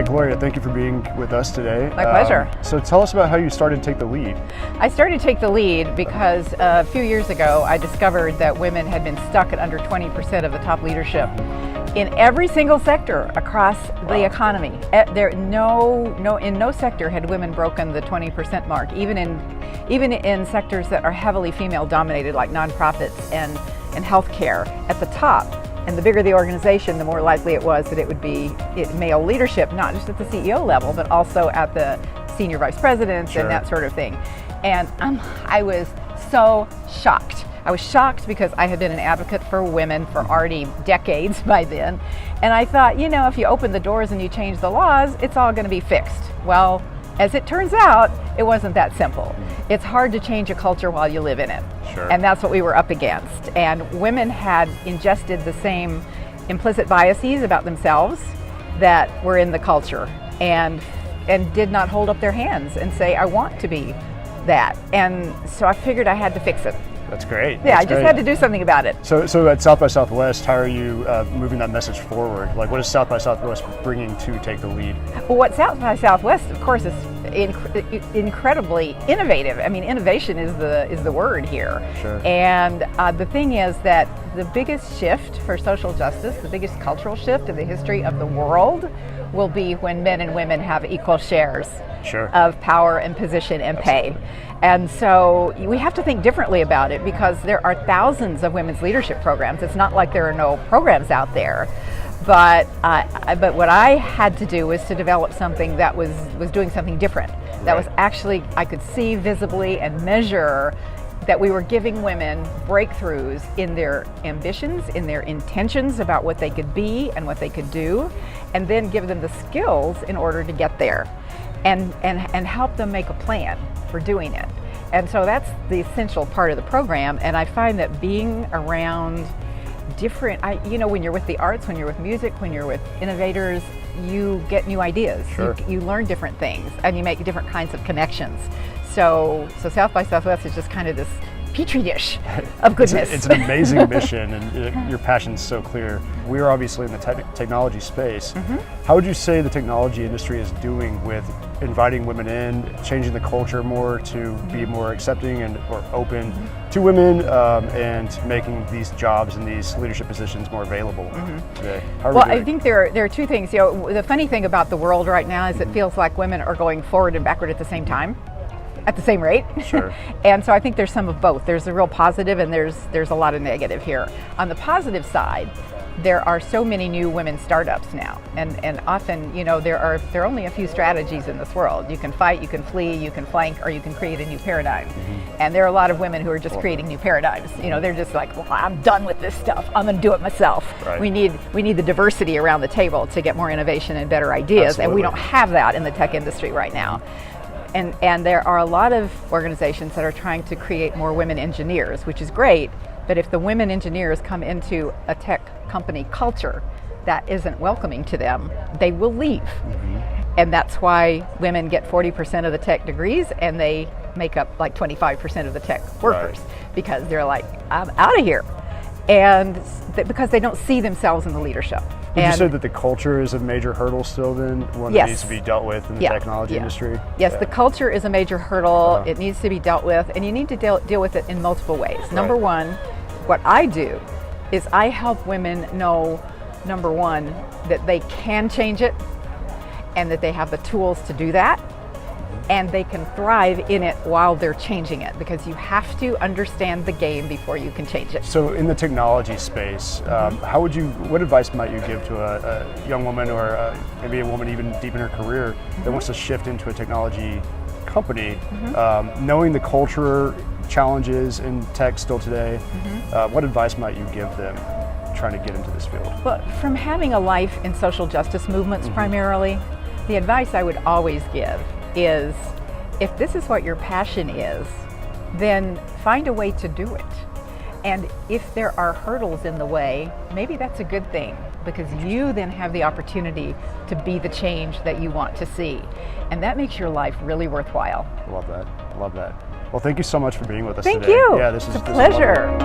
right, Gloria, thank you for being with us today. My pleasure. So tell us about how you started Take the Lead. I started Take the Lead because a few years ago I discovered that women had been stuck at under 20% of the top leadership in every single sector across the economy. In no sector had women broken the 20% mark, even in sectors that are heavily female dominated like nonprofits and healthcare at the top. And the bigger the organization, the more likely it was that it would be male leadership, not just at the CEO level, but also at the senior vice presidents and that sort of thing. And I was so shocked. I was shocked because I had been an advocate for women for already decades by then. And I thought, you know, if you open the doors and you change the laws, it's all going to be fixed. Well, as it turns out, it wasn't that simple. It's hard to change a culture while you live in it. Sure. And that's what we were up against. And women had ingested the same implicit biases about themselves that were in the culture and did not hold up their hands and say, I want to be that. And so I figured I had to fix it. That's great. Yeah, I just had to do something about it. So at South by Southwest, how are you moving that message forward? Like, what is South by Southwest bringing to Take the Lead? Well, what South by Southwest, of course, is incredibly innovative. I mean, innovation is the word here. Sure. And the thing is that the biggest shift for social justice, the biggest cultural shift in the history of the world, will be when men and women have equal shares of power and position and pay. And so we have to think differently about it because there are thousands of women's leadership programs. It's not like there are no programs out there. But what I had to do was to develop something that was doing something different. That was actually, I could see visibly and measure that we were giving women breakthroughs in their ambitions, in their intentions about what they could be and what they could do, and then give them the skills in order to get there and help them make a plan for doing it. And so that's the essential part of the program. And I find that being around different, when you're with the arts, when you're with music, when you're with innovators, you get new ideas. Sure. You learn different things and you make different kinds of connections. So South by Southwest is just kind of this petri dish of goodness. It's an amazing mission, and your passion's so clear. We are obviously in the technology space. How would you say the technology industry is doing with inviting women in, changing the culture more to be more accepting or open to women, and making these jobs and these leadership positions more available today? Well, I think there are two things. The funny thing about the world right now is it feels like women are going forward and backward at the same time. At the same rate. Sure. And so I think there's some of both. There's a real positive and there's a lot of negative here. On the positive side, there are so many new women startups now. And often, there are only a few strategies in this world. You can fight, you can flee, you can flank, or you can create a new paradigm. And there are a lot of women who are just creating new paradigms. They're just like, well, I'm done with this stuff. I'm going to do it myself. Right. We need the diversity around the table to get more innovation and better ideas. Absolutely. And we don't have that in the tech industry right now. And there are a lot of organizations that are trying to create more women engineers, which is great, but if the women engineers come into a tech company culture that isn't welcoming to them, they will leave. And that's why women get 40% of the tech degrees and they make up like 25% of the tech workers, because they're like, I'm out of here. And because they don't see themselves in the leadership. Would you say that the culture is a major hurdle still then, one that needs to be dealt with in the technology industry? Yes, the culture is a major hurdle. It needs to be dealt with, and you need to deal with it in multiple ways. Number one, what I do is I help women know, number one, that they can change it and that they have the tools to do that. And they can thrive in it while they're changing it, because you have to understand the game before you can change it. So in the technology space, what advice might you give to a young woman or maybe a woman even deep in her career that wants to shift into a technology company, knowing the culture challenges in tech still today? What advice might you give them trying to get into this field? Well, from having a life in social justice movements primarily, the advice I would always give is, if this is what your passion is, then find a way to do it. And if there are hurdles in the way, maybe that's a good thing, because you then have the opportunity to be the change that you want to see. And that makes your life really worthwhile. Love that. Love that. Well, thank you so much for being with us today. Thank you. Yeah, this is a pleasure.